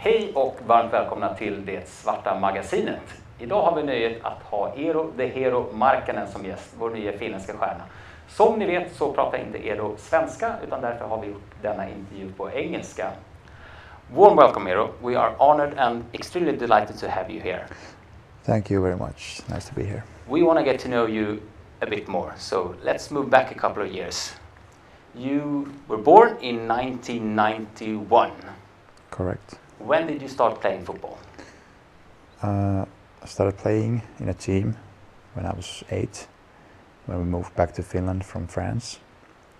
Hej och varmt välkomna till Det Svarta Magasinet. Idag har vi nöjet att ha Eero Markkanen som gäst, vår nya finländska stjärna. Som ni vet så pratar inte Eero svenska, utan därför har vi gjort denna intervju på engelska. Warm welcome, Eero. We are honored and extremely delighted to have you here. Thank you very much. Nice to be here. We want to get to know you a bit more, so let's move back a couple of years. You were born in 1991. Correct. When did you start playing football? I started playing in a team when I was 8, when we moved back to Finland from France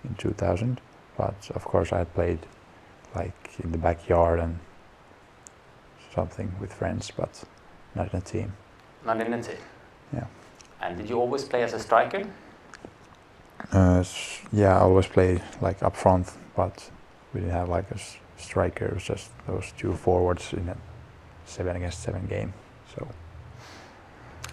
in 2000. But of course I had played like in the backyard and something with friends, but not in a team. Not in a team? Yeah. And did you always play as a striker? Yeah, I always played like up front, but we didn't have like a striker. It was just those two forwards in a 7-against-7 game. So,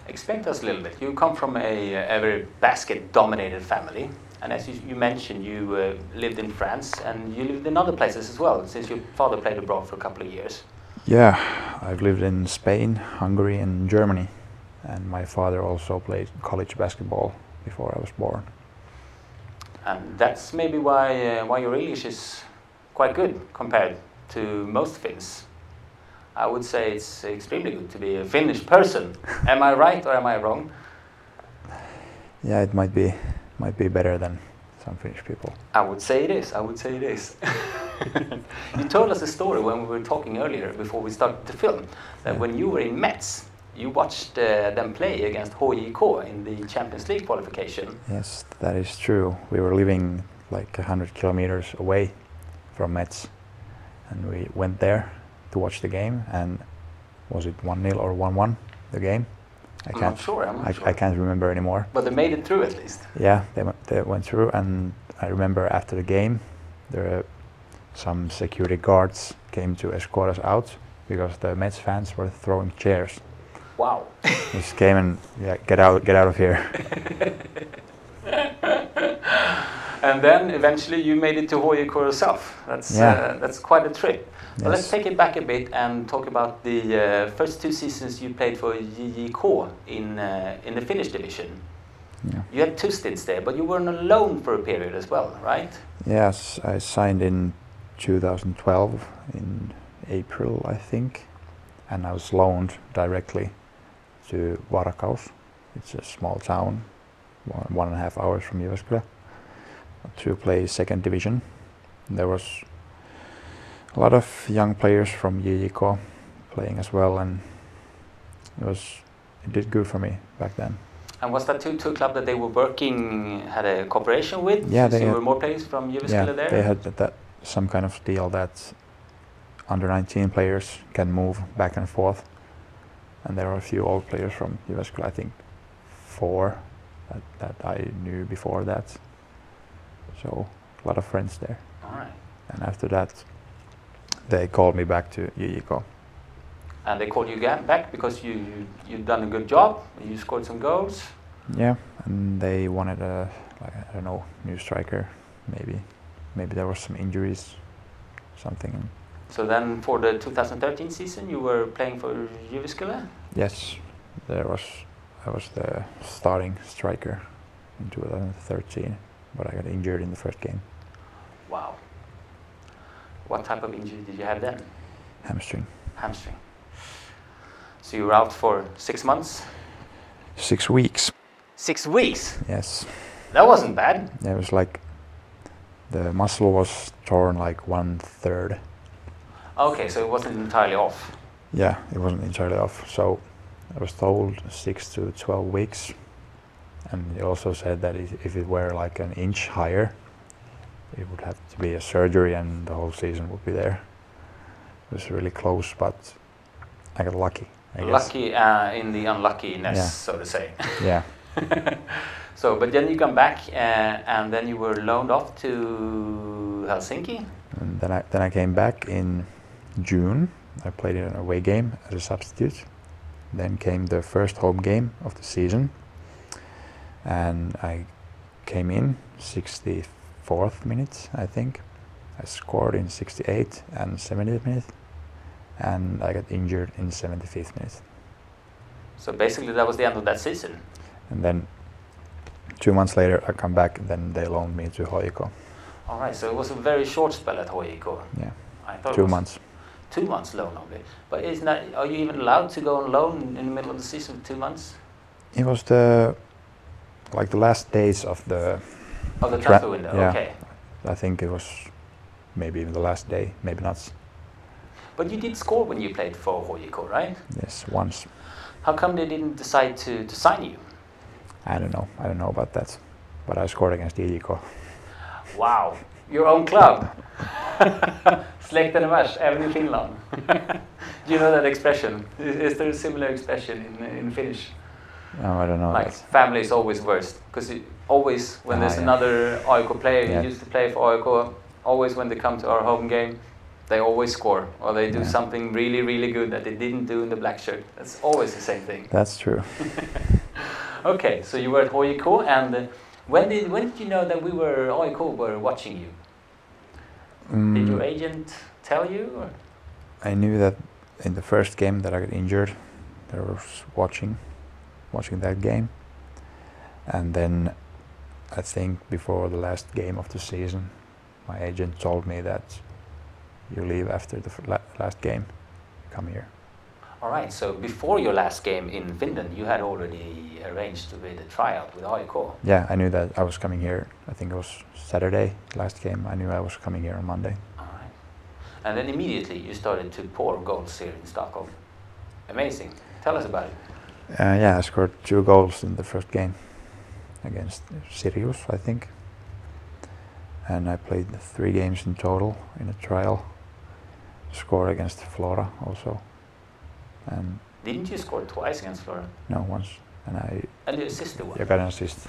explain to us a little bit. You come from a very basket-dominated family, and as you mentioned, you lived in France and you lived in other places as well, since your father played abroad for a couple of years. Yeah, I've lived in Spain, Hungary, and Germany, and my father also played college basketball before I was born. And that's maybe why your English is quite good compared to most Finns. I would say it's extremely good to be a Finnish person. Am I right or am I wrong? Yeah, it might be better than some Finnish people. I would say it is. I would say it is. You told us a story when we were talking earlier before we started to film that when you were in Metz, you watched them play against HJK in the Champions League qualification. Yes, that is true. We were living like 100 kilometers away from Metz, and we went there to watch the game. And was it 1-0 or 1-1 the game? I'm not sure. I can't remember anymore. But they made it through at least. Yeah, they went through, and I remember after the game, some security guards came to escort us out because the Mets fans were throwing chairs. Wow! Just came and get out of here. And then eventually you made it to HJK yourself. That's quite a trip. Yes. But let's take it back a bit and talk about the first 2 seasons you played for JJK in the Finnish division. Yeah. You had 2 stints there, but you were on a loan for a period as well, right? Yes, I signed in 2012 in April, I think, and I was loaned directly to Varkaus. It's a small town, 1.5 hours from Jyväskylä, to play 2nd division. There was a lot of young players from JJK playing as well, and it did good for me back then. And was that to a club that they were had a cooperation with? Yeah, there were more players from Jyväskylä there? They had some kind of deal that under 19 players can move back and forth, and there were a few old players from Jyväskylä, I think 4 that I knew before that. So a lot of friends there. All right. And after that, they called me back to JJK. And they called you back because you'd done a good job. You scored some goals. Yeah, and they wanted new striker. Maybe there was some injuries, something. So then, for the 2013 season, you were playing for Jyväskylä? Yes, I was the starting striker in 2013, but I got injured in the first game. Wow. What type of injury did you have then? Hamstring. Hamstring. So you were out for 6 months? 6 weeks. 6 weeks? Yes. That wasn't bad. It was like the muscle was torn like 1/3. Okay, so it wasn't entirely off. Yeah, it wasn't entirely off. So I was told 6 to 12 weeks, and he also said that if it were like an inch higher, it would have to be a surgery and the whole season would be there. It was really close, but I got lucky, I guess. Lucky in the unluckiness, so to say. Yeah. So, but then you come back and then you were loaned off to Helsinki? And then I came back in June. I played in an away game as a substitute. Then came the first home game of the season, and I came in 64th minute, I think. I scored in 68th and 70th minute, and I got injured in the 75th minute. So basically that was the end of that season. And then 2 months later I come back, then they loaned me to HJK. All right, so it was a very short spell at HJK. Yeah, I thought 2 months. 2 months loan only. But are you even allowed to go on loan in the middle of the season for 2 months? It was the last days of the transfer window. Yeah, okay. I think it was maybe even the last day, maybe not. But you did score when you played for HJK, right? Yes, once. How come they didn't decide to sign you? I don't know about that, but I scored against IJK. Wow, your own club. Släkten är värst, även i Finland. Do you know that expression? Is there a similar expression in Finnish? No, I don't know. Like family is always worst, because always when there's another AIK player who used to play for AIK, always when they come to our home game, they always score, or they do something really, really good that they didn't do in the black shirt. That's always the same thing. That's true. Okay, so you were at HJK, and when did you know that AIK were watching you? Did your agent tell you? Or? I knew that in the first game that I got injured, they were watching that game, and then I think before the last game of the season, my agent told me that you leave after the last game, come here. All right, so before your last game in Finland, you had already arranged to be the tryout with AIK. Yeah, I knew that I was coming here. I think it was Saturday, last game. I knew I was coming here on Monday. All right. And then immediately you started to pour goals here in Stockholm. Amazing. Tell us about it. Yeah, I scored 2 goals in the first game against Sirius, I think. And I played 3 games in total in a trial. Scored against Flora also. And didn't you score twice against Flora? No, once. And you assisted one? I got an assist.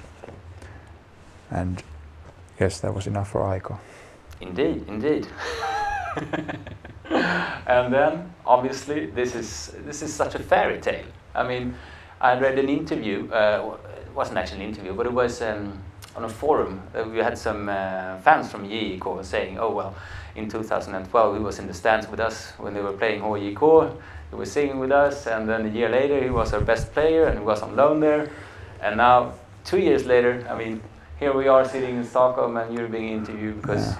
And yes, that was enough for AIK. Indeed, indeed. And then, obviously, this is such a fairy tale. I mean, I read an interview. It wasn't actually an interview, but it was on a forum. We had some fans from JIK saying, "Oh well, in 2012 he was in the stands with us when they were playing HJK. He was singing with us, and then a year later he was our best player and he was on loan there. And now, 2 years later, I mean, here we are sitting in Stockholm and you're being interviewed because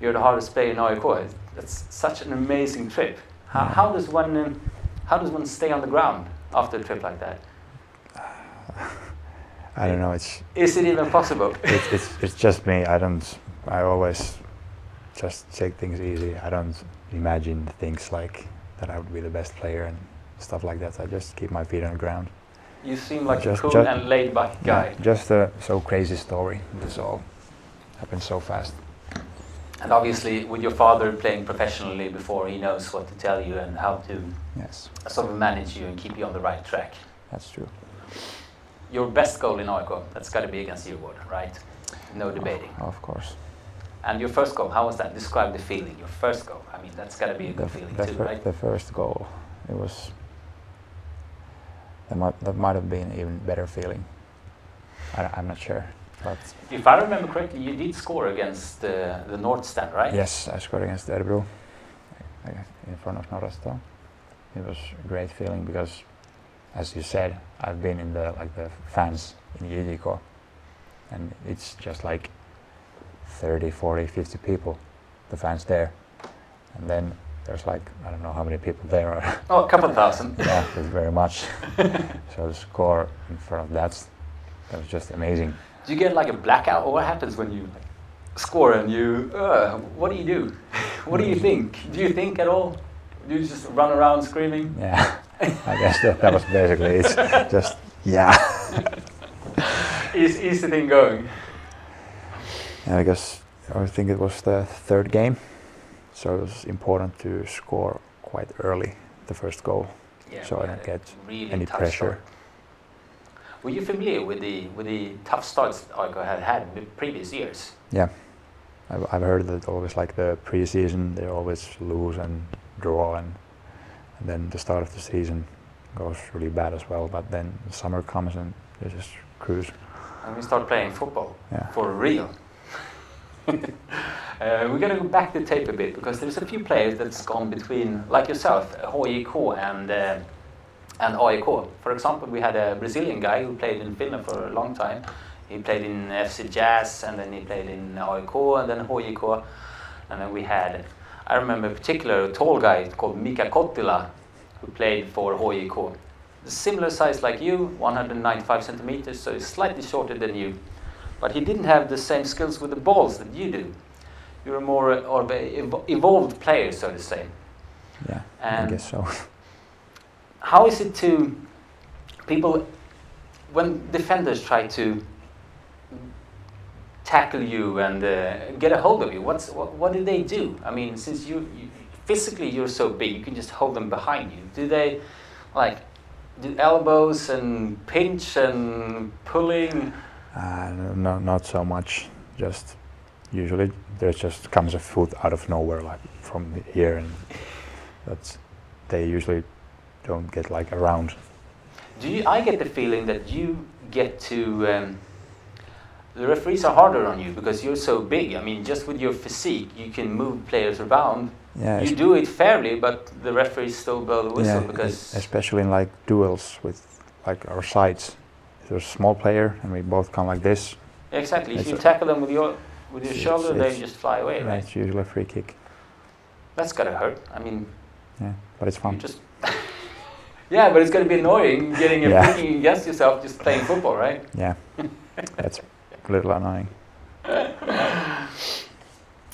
you're the hardest player in AIK. That's such an amazing trip. How does one stay on the ground after a trip like that? I don't know. Is it even possible? It's just me. I always just take things easy. I don't imagine things like that I would be the best player and stuff like that. I just keep my feet on the ground. You seem like a cool and laid-back guy. Yeah, just a so crazy story. This all happened so fast. And obviously, with your father playing professionally before, he knows what to tell you and how to sort of manage you and keep you on the right track. That's true. Your best goal in AIK, that's got to be against Georg, right? No debating. Of course. And your first goal, how was that? Describe the feeling, your first goal. I mean, that's got to be a good feeling too, right? The first goal, it was... That might have been an even better feeling. I'm not sure. But if I remember correctly, you did score against the North Stand, right? Yes, I scored against Örebro in front of Norrasta. It was a great feeling because, as you said, I've been in the fans in JIK, and it's just like 30, 40, 50 people, the fans there, and then there's like, I don't know how many people there are. Oh, a couple thousand. Yeah, it's very much. So to score in front of that was just amazing. Do you get like a blackout, or what happens when you score and you, what do? What do you think? Do you think at all? Do you just run around screaming? Yeah, I guess that was basically it. Just, yeah. Is the thing going? Yeah, because I think it was the 3rd game, so it was important to score quite early, the first goal, so I don't get really any pressure. Start. Were you familiar with the tough starts AIK had in the previous years? Yeah, I've heard that always like the pre-season they always lose and draw, and then the start of the season goes really bad as well. But then the summer comes and they just cruise. And we start playing football for real. We're going to go back the tape a bit because there's a few players that's gone between, like yourself, HJK and AIK. For example, we had a Brazilian guy who played in Finland for a long time. He played in FC Jazz, and then he played in AIK, and then HJK. And then we had, I remember in particular, a tall guy called Mika Kottila, who played for HJK. Similar size like you, 195 centimeters, so he's slightly shorter than you. But he didn't have the same skills with the balls that you do. You're a more evolved player, so to say. Yeah, and I guess so. How is it to people, when defenders try to tackle you and get a hold of you, what do they do? I mean, since you physically you're so big, you can just hold them behind you. Do they like do elbows and pinch and pulling? No, not so much. Just usually there just comes a foot out of nowhere, like from here, and they usually don't get like around. I get the feeling that you get to. The referees are harder on you because you're so big. I mean, just with your physique, you can move players around. Yeah, you do it fairly, but the referees still blow the whistle because. Especially in like duels with like our sides. If there's a small player and we both come like this. Exactly. If you tackle them with your shoulder, they just fly away, right? It's usually a free kick. That's gotta hurt. I mean. Yeah, but it's fun. Yeah, but it's gonna be annoying getting a free kick against yourself just playing football, right? Yeah, that's a little annoying.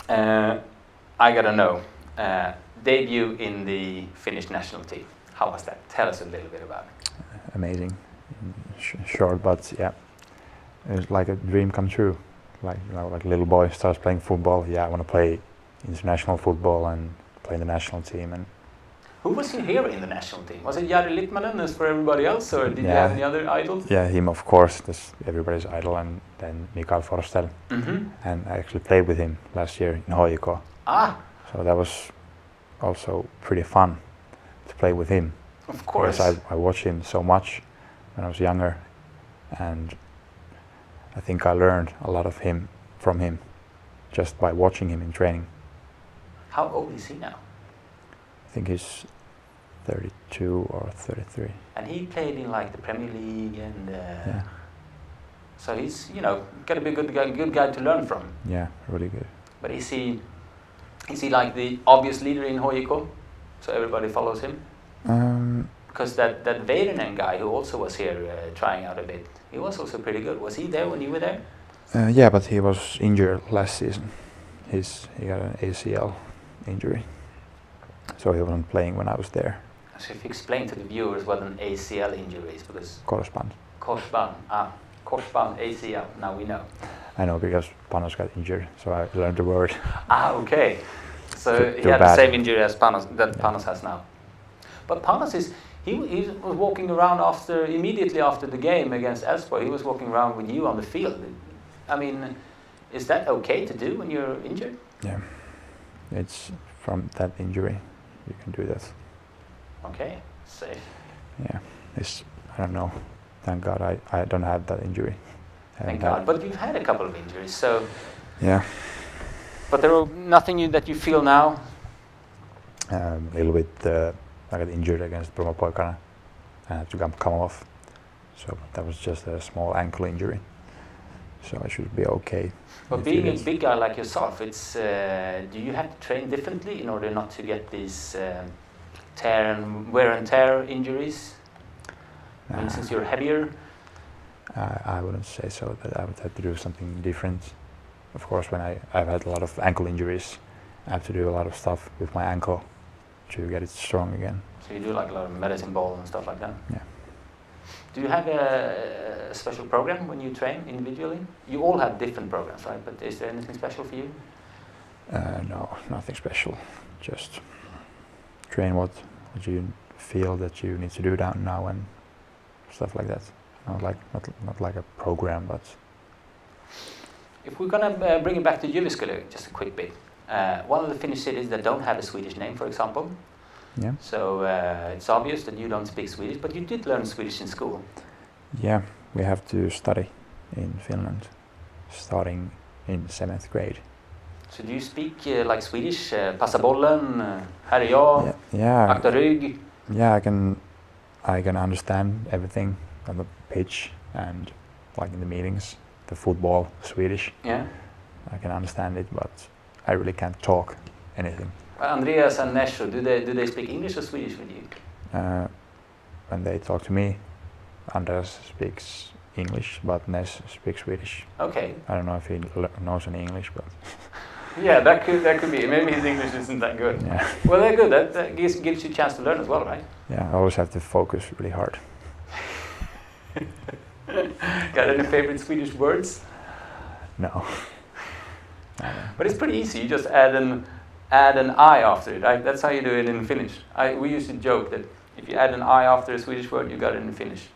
I gotta know. Debut in the Finnish national team. How was that? Tell us a little bit about it. Amazing. Short, but yeah, it's like a dream come true. Like like a little boy starts playing football. Yeah, I want to play international football and play in the national team. And who was your hero in the national team? Was it Jari Litmanen as for everybody else, or did you have any other idols? Yeah, him of course. That's everybody's idol, and then Mikael Forsell. And I actually played with him last year in HJK. So that was also pretty fun to play with him. Of course. Because I watched him so much when I was younger, and I think I learned a lot from him just by watching him in training. How old is he now? I think he's 32 or 33. And he played in like the Premier League, and so he's got to be a good guy to learn from. Yeah, really good. But is he like the obvious leader in HJK, so everybody follows him? Because that Väyrynen guy who also was here trying out a bit, he was also pretty good. Was he there when you were there? Yeah, but he was injured last season. He got an ACL injury, so he wasn't playing when I was there. So if you explain to the viewers what an ACL injury is, because Korsband. Korsband, ACL. Now we know. I know because Panos got injured, so I learned the word. Okay. So he had the same injury as Panos Panos has now. But Panos he was walking around immediately after the game against Elfsborg. He was walking around with you on the field. I mean, is that okay to do when you're injured? Yeah, it's from that injury you can do that. Okay, safe. Yeah, I don't know. Thank God I don't have that injury. Thank God. But you've had a couple of injuries, so. Yeah. But there was nothing that you feel now? A little bit. I got injured against Bromma Poikana. I had to come off. So that was just a small ankle injury. So I should be okay. But being a big guy like yourself, it's do you have to train differently in order not to get these wear and tear injuries? I mean, since you're heavier? I wouldn't say so, that I would have to do something different. Of course, when I've had a lot of ankle injuries, I have to do a lot of stuff with my ankle to get it strong again. So you do like a lot of medicine ball and stuff like that? Yeah. Do you have a special program when you train individually? You all have different programs, right? But is there anything special for you? No, nothing special. Just train what you feel that you need to do now and stuff like that. Not like a program, but. If we're gonna bring it back to Jyväskylä, just a quick bit. One of the Finnish cities that don't have a Swedish name, for example. Yeah. So it's obvious that you don't speak Swedish, but you did learn Swedish in school. Yeah, we have to study in Finland, starting in 7th grade. So do you speak like Swedish? Passa bollen, här är jag, akta rygg. Yeah, I can understand everything on the pitch and like in the meetings, the football Swedish. Yeah. I can understand it, but I really can't talk anything. Andreas and Nesho, do they speak English or Swedish with you? When they talk to me, Andreas speaks English, but Nes speaks Swedish. Okay. I don't know if he knows any English, but yeah, that could be. Maybe his English isn't that good. yeah. Well, they're good. That gives you a chance to learn as well, right? Yeah, I always have to focus really hard. Got any favorite Swedish words? No. But it's pretty easy. You just add an I after it. Right? That's how you do it in Finnish. We used to joke that if you add an I after a Swedish word, you got it in Finnish,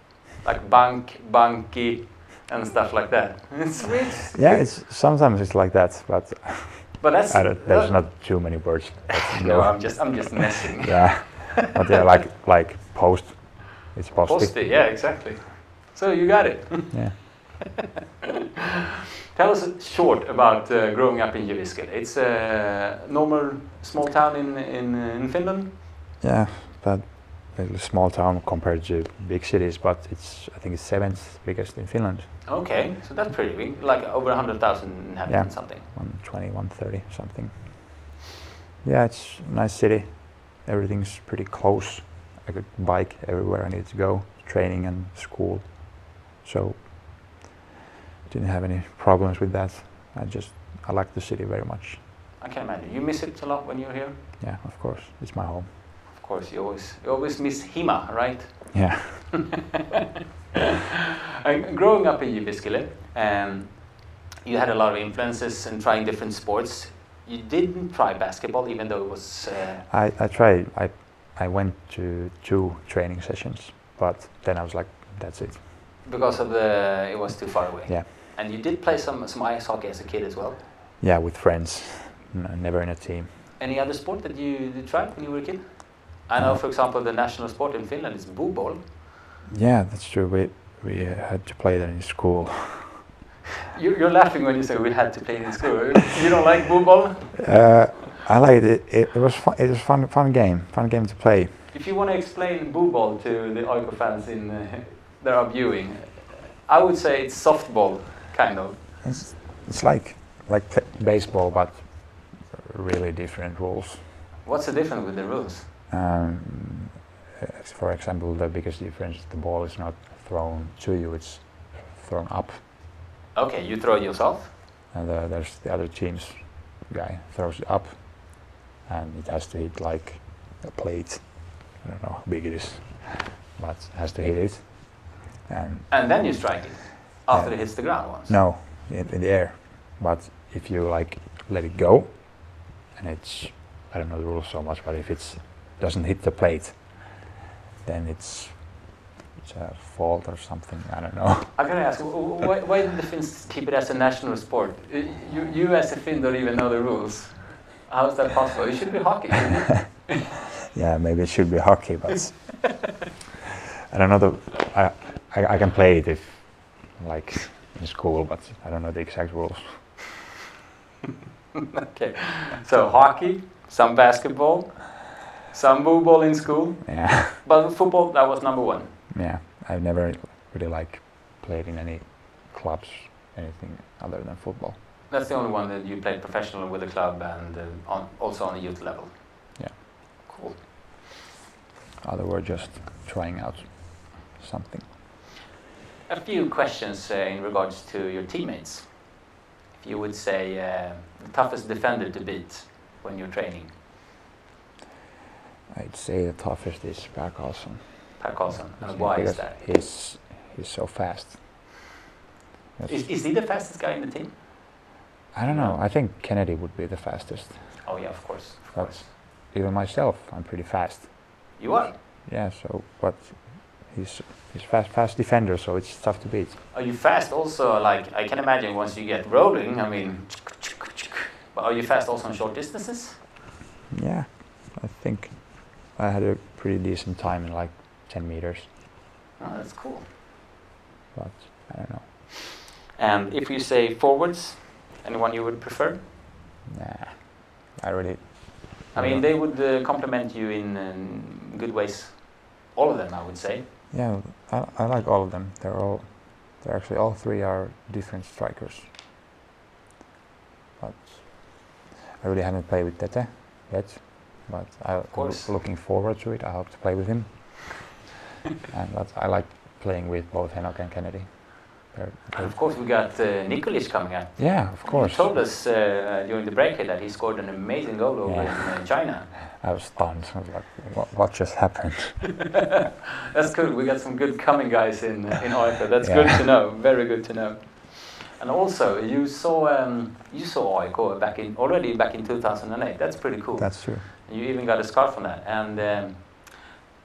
like bank, banki, and stuff like that. It's rich. Yeah, sometimes it's like that, but there's not too many words. No, I'm just messing. Yeah, but yeah, like post, it's posty. Posty, yeah, exactly. So you got it. Yeah. Tell us short about growing up in Jyväskylä. It's a normal small town in Finland. Yeah, but a small town compared to big cities, but I think it's 7th biggest in Finland. Okay, so that's pretty big, like over 100,000 inhabitants, something. 120, 130, something. Yeah, it's a nice city. Everything's pretty close. I could bike everywhere I need to go, training and school. So didn't have any problems with that. I like the city very much. I can imagine. You miss it a lot when you're here? Yeah, of course. It's my home. Of course, you always miss Hima, right? Yeah. Growing up in Jyväskylä, you had a lot of influences and trying different sports. You didn't try basketball, even though it was... I tried. I went to 2 training sessions, but then I was like, that's it. Because of it was too far away. Yeah. And you did play some ice hockey as a kid as well? Yeah, with friends. Never in a team. Any other sport that you tried when you were a kid? I know, for example, the national sport in Finland is ball. Yeah, that's true. We had to play that in school. You're laughing when you say we had to play it in school. You don't like ball? I liked it. It was fun. It was fun game to play. If you want to explain ball to the Oiko fans that are viewing, I would say it's softball, kind of. It's like baseball, but really different rules. What's the difference with the rules? For example, the biggest difference: the ball is not thrown to you; it's thrown up. Okay, you throw it yourself. And there's the other team's guy throws it up, and it has to hit like a plate. I don't know how big it is, but it has to hit it. And then you strike it after it hits the ground once. No, in the air. But if you like let it go, and I don't know the rules so much, but if it doesn't hit the plate, then it's a fault or something. I don't know. I'm gonna ask, why did the Finns keep it as a national sport? You as a Finn don't even know the rules. How is that possible? It should be hockey. Yeah, maybe it should be hockey, but I don't know I can play it if like in school, but I don't know the exact rules. Okay, so hockey, some basketball, some ball in school. Yeah. But football, that was number 1. Yeah, I've never really played in any clubs, anything other than football. That's the only one that you played professionally with a club and also on a youth level. Yeah. Cool. Other were just trying out something. A few questions in regards to your teammates. If you would say the toughest defender to beat when you're training. I'd say the toughest is Per Karlsson. Per Karlsson, and why is that? He's so fast. Is he the fastest guy in the team? I don't know. I think Kennedy would be the fastest. Oh yeah, of course. But even myself, I'm pretty fast. You are? Yeah. So, but he's fast defender, so it's tough to beat. Are you fast also? Like I can imagine once you get rolling. I mean, but are you fast also on short distances? Yeah, I think I had a pretty decent time in like 10 meters. Oh, that's cool. But I don't know. And if you say forwards, anyone you would prefer? Nah, I really. I mean, they would compliment you in good ways. All of them, I would say. Yeah, I like all of them. They're actually all three are different strikers. But I really haven't played with Tete yet. But I'm looking forward to it. I hope to play with him. But I like playing with both Henok and Kennedy. And of course, we got Nikolic coming up. Yeah, of course. He told us during the break that he scored an amazing goal over in China. I was stunned. I was like, what just happened? That's good. We got some good coming guys in AIK. That's good to know. Very good to know. And also, you saw AIK already back in 2008. That's pretty cool. That's true. You even got a scarf on that. And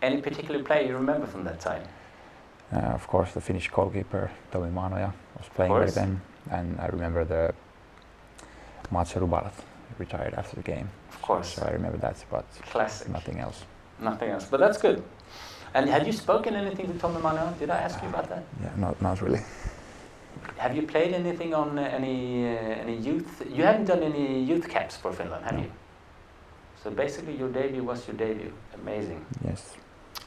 any particular player you remember from that time? Of course, the Finnish goalkeeper Tomi Manoja was playing back then, and I remember the Mats Rubalat retired after the game. Of course. So I remember that, but classic. Nothing else. Nothing else, but that's good. And had you spoken anything to Tomi Manoja? Did I ask you about that? Yeah, not really. Have you played anything on any youth? You haven't done any youth caps for Finland, have you? So basically, your debut was your debut. Amazing. Yes.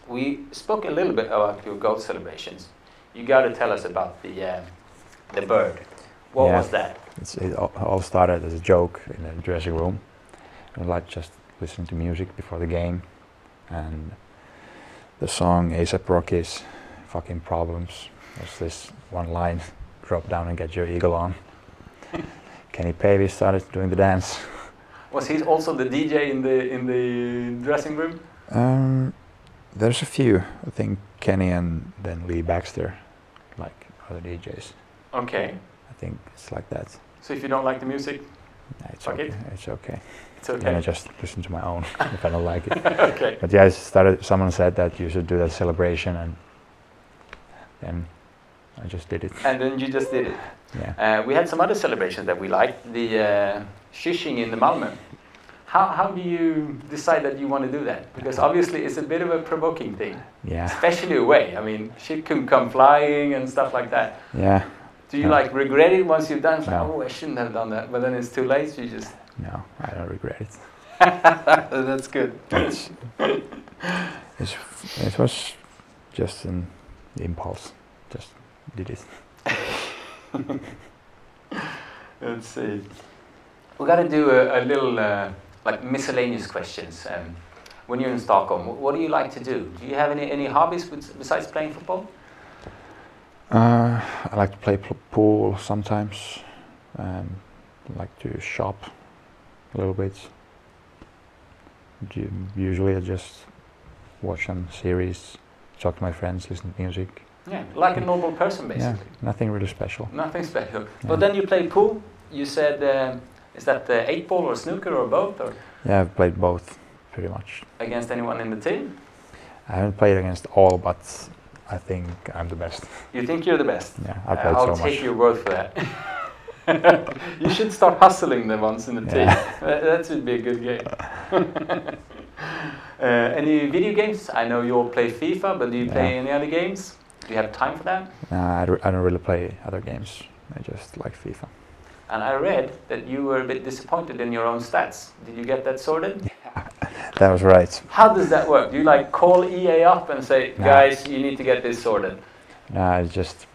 We spoke a little bit about your goal celebrations. You got to tell us about the bird. What was that? It all started as a joke in the dressing room. I like just listening to music before the game, and the song A$AP Rocky's "Fucking Problems." There's this one line: "Drop down and get your eagle on." Kenny Pavey started doing the dance. Was he also the DJ in the dressing room? There's a few. I think Kenny and then Lee Baxter, like other DJs. Okay. I think it's like that. So if you don't like the music, it's okay. It's okay. It's okay. Then I just listen to my own if I don't like it. Okay. But yeah, someone said that you should do that celebration, and then I just did it. And then you just did it. Yeah. We had some other celebrations that we liked. The shushing in the Malmö. How do you decide that you want to do that? Because obviously it's a bit of a provoking thing. Yeah. Especially away. I mean, shit can come flying and stuff like that. Yeah. Do you like regret it once you've done it? No. Oh, I shouldn't have done that. But then it's too late, so you just... No, I don't regret it. That's good. It was just an impulse. Just did it. Let's see. We got to do a little like miscellaneous questions. When you're in Stockholm, what do you like to do? Do you have any hobbies besides playing football? I like to play pool sometimes. I like to shop a little bit. Usually I just watch some series, talk to my friends, listen to music. Yeah, like a normal person basically. Yeah, nothing really special. Nothing special. Yeah. But then you play pool. You said, is that 8-ball or snooker or both? Or? Yeah, I've played both pretty much. Against anyone in the team? I haven't played against all, but I think I'm the best. You think you're the best? Yeah, I played so much. I'll take your word for that. You should start hustling the ones in the team. That should be a good game. Any video games? I know you all play FIFA, but do you play any other games? Do you have time for that? I don't really play other games. I just like FIFA. And I read that you were a bit disappointed in your own stats. Did you get that sorted? Yeah, that was right. How does that work? Do you like call EA up and say, guys, you need to get this sorted? No, it's just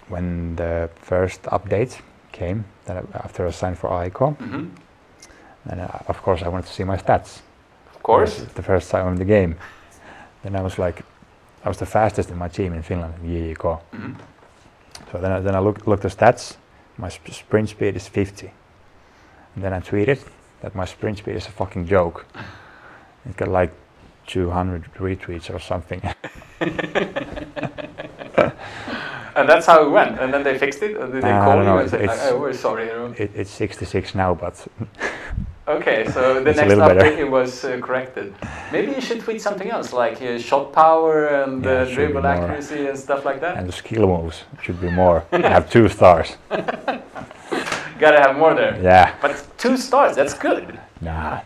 when the first update came, that after I signed for AIK, and of course I wanted to see my stats. Of course. The first time in the game. Then I was like, I was the fastest in my team in Finland, in JJK. So then I looked the stats. My sprint speed is 50. And then I tweeted that my sprint speed is a fucking joke. It got like 200 retweets or something. And that's how it went. And then they fixed it? Or did they call you and say, oh, we're sorry, Eero? It's 66 now, but... Okay, so the next update it was corrected. Maybe you should tweet something else, like shot power and dribble accuracy and stuff like that. And the skill moves should be more. I have 2 stars. Gotta have more there. Yeah. But 2 stars, that's good. Nah.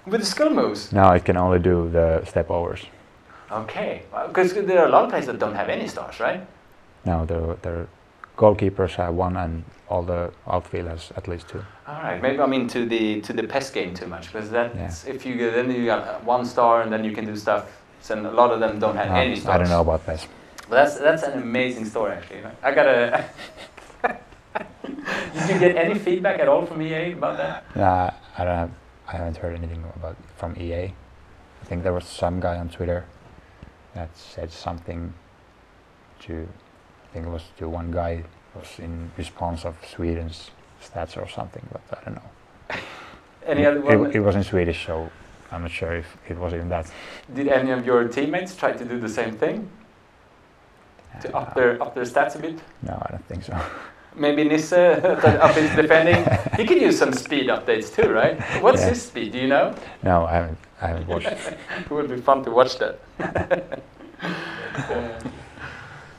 With the skill moves? No, it can only do the step overs. Okay, because there are a lot of players that don't have any stars, right? No, they're goalkeepers have one, and all the outfield has at least 2. All right, maybe I'm into the PES game too much, because that's if you get, then you got 1 star and then you can do stuff. And a lot of them don't have any stars. I don't know about PES. But that's an amazing story actually. I gotta. Did you get any feedback at all from EA about that? Nah, I haven't heard anything about from EA. I think there was some guy on Twitter that said something to, I think it was to one guy, was in response of Sweden's stats or something, but I don't know. Any other one? It was in Swedish, so I'm not sure if it was even that. Did any of your teammates try to do the same thing? To up their stats a bit? No, I don't think so. Maybe Nisse up his defending. He could use some speed updates too, right? What's his speed? Do you know? No, I haven't watched. It would be fun to watch that.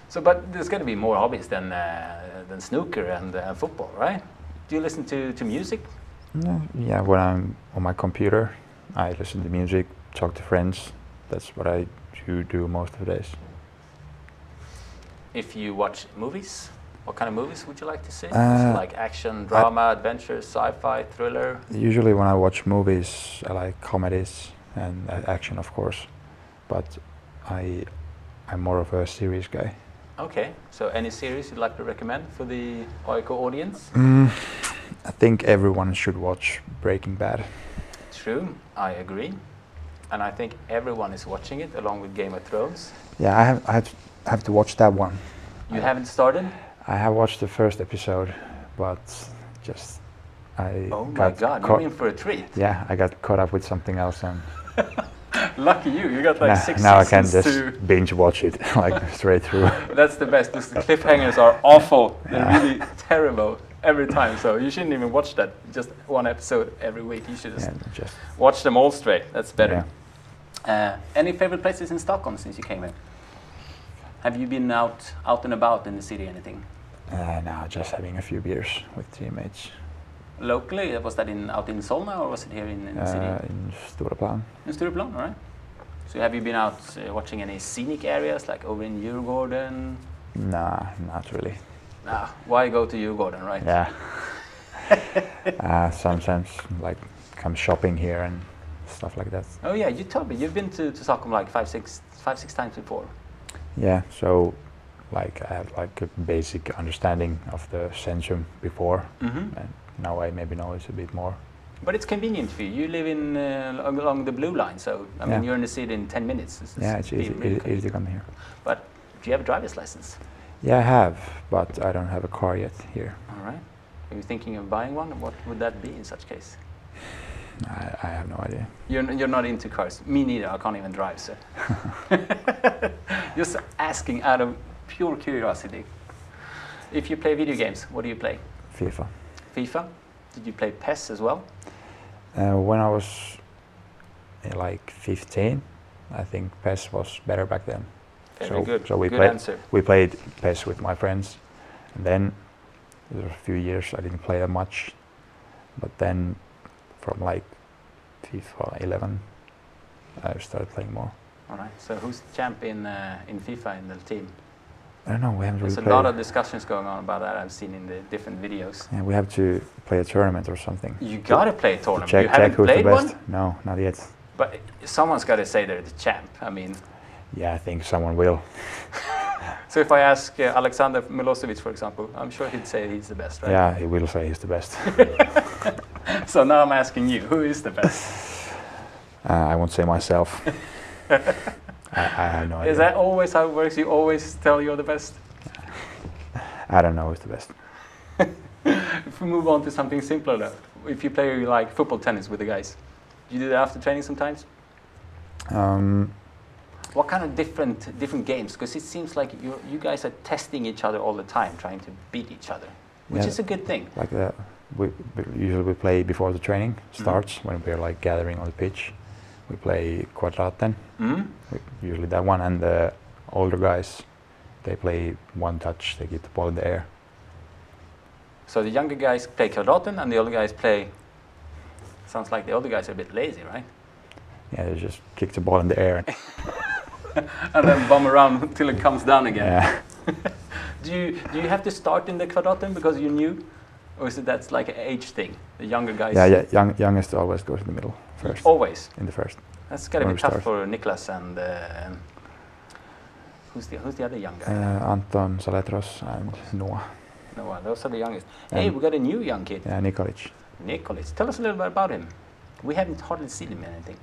So, but there's got to be more hobbies than snooker and football, right? Do you listen to music? No, yeah, when I'm on my computer, I listen to music, talk to friends. That's what I do most of the days. If you watch movies, what kind of movies would you like to see? Like action, drama, adventure, sci-fi, thriller? Usually when I watch movies, I like comedies and action, of course. But I'm more of a series guy. Okay, so any series you'd like to recommend for the OIK audience? I think everyone should watch Breaking Bad. True, I agree. And I think everyone is watching it along with Game of Thrones. Yeah, I have to watch that one. You haven't started? I have watched the first episode, but just oh my God, you're in for a treat. Yeah, I got caught up with something else, and lucky you got like 6 seasons. Now I can just binge watch it like straight through. That's the best. The cliffhangers are awful. They're really terrible every time. So you shouldn't even watch that. Just 1 episode every week. You should just watch them all straight. That's better. Yeah. Any favorite places in Stockholm since you came in? Have you been out and about in the city? Anything? No, just having a few beers with teammates. Locally, was that out in Solna or was it here in the city? In Stureplan. In Stureplan, all right. So have you been out watching any scenic areas like over in Djurgården? Nah, not really. Nah, why go to Djurgården, right? Yeah. Sometimes like come shopping here and stuff like that. Oh yeah, you told me you've been to Stockholm like five, six times before. Yeah, so like I have like a basic understanding of the centrum before, and now I maybe know it a bit more. But it's convenient for you. You live in along the blue line, so I mean you're in the city in 10 minutes. It's easy to come here. But do you have a driver's license? Yeah, I have, but I don't have a car yet here. All right. Are you thinking of buying one? What would that be in such case? I have no idea. You're not into cars. Me neither. I can't even drive, so. Just asking out of pure curiosity. If you play video games, what do you play? FIFA. FIFA? Did you play PES as well? When I was like 15, I think PES was better back then. Very good. So we played PES with my friends, and then there were a few years I didn't play that much, but then from like FIFA 11, I started playing more. All right. So who's the champ in FIFA in the team? I don't know. We haven't really played. There's a lot of discussions going on about that. I've seen in the different videos. Yeah, we have to play a tournament or something. You gotta play a tournament. You haven't played one? No, not yet. But someone's got to say they're the champ. I mean. Yeah, I think someone will. So if I ask Alexander Milosevic, for example, I'm sure he'd say he's the best, right? Yeah, he will say he's the best. So now I'm asking you, who is the best? I won't say myself. I have no idea. Is that always how it works? You always tell you're the best? I don't know who's the best. If we move on to something simpler though, if you play like football, tennis with the guys, do you do that after training sometimes? What kind of different games? Because it seems like you guys are testing each other all the time, trying to beat each other, which is a good thing. Like we usually play before the training starts, when we're like gathering on the pitch. We play quadraten, usually that one, and the older guys, they play one touch, they get the ball in the air. So the younger guys play quadraten and the older guys play, sounds like the older guys are a bit lazy, right? Yeah, they just kick the ball in the air. And then bomb around until it comes down again. Yeah. Do you have to start in the kvadraten because you're new, or is it that's like an age thing? The younger guys. Yeah. Youngest always goes in the middle first. Always. In the first. That's gotta be tough for Niklas and who's the other young guy? Anton Saletros and Noah. Noah, those are the youngest. Hey, we got a new young kid. Yeah, Nikolic. Tell us a little bit about him. We haven't hardly seen him in anything.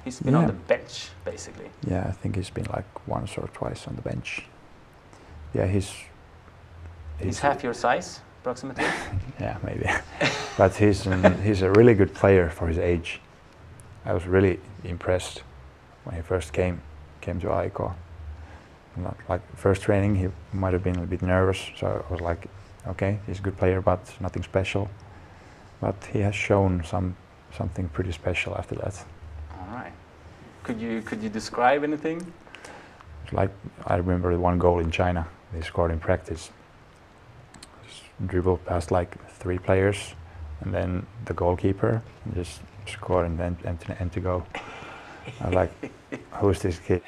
He's been on the bench, basically. Yeah, I think he's been like once or twice on the bench. Yeah, he's half your size, approximately. Yeah, maybe. But he's a really good player for his age. I was really impressed when he first came to AIK. Not like first training, he might have been a bit nervous, so I was like, okay, he's a good player, but nothing special. But he has shown something pretty special after that. All right. Could you describe anything? Like I remember one goal in China they scored in practice. Just dribbled past like 3 players, and then the goalkeeper and just scored and then and to go. I was like, who's this kid?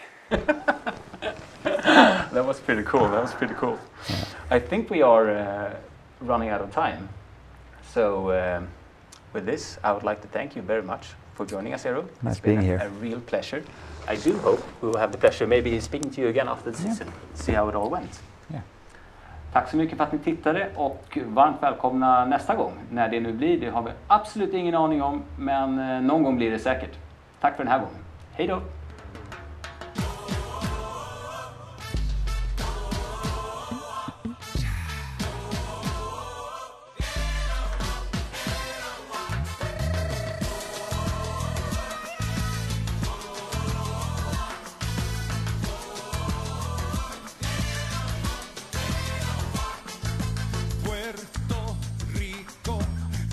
That was pretty cool. Yeah. I think we are running out of time. So with this, I would like to thank you very much for joining us, Eero. Nice being here. A real pleasure. I do hope we will have the pleasure maybe speaking to you again after the season. See how it all went. Yeah. Tack så mycket för att ni tittade och varmt välkomna nästa gång. När det nu blir, det har vi absolut ingen aning om, men någon gång blir det säkert. Tack för den här gången. Hej då!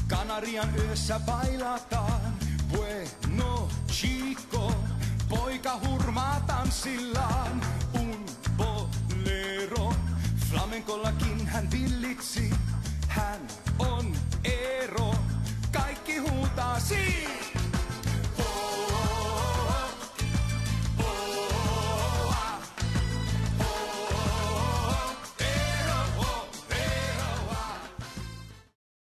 Kanarian yössä bailataan, bueno chico, poika hurmaa tanssillaan. Un bolero, flamenkollakin hän villitsi, hän on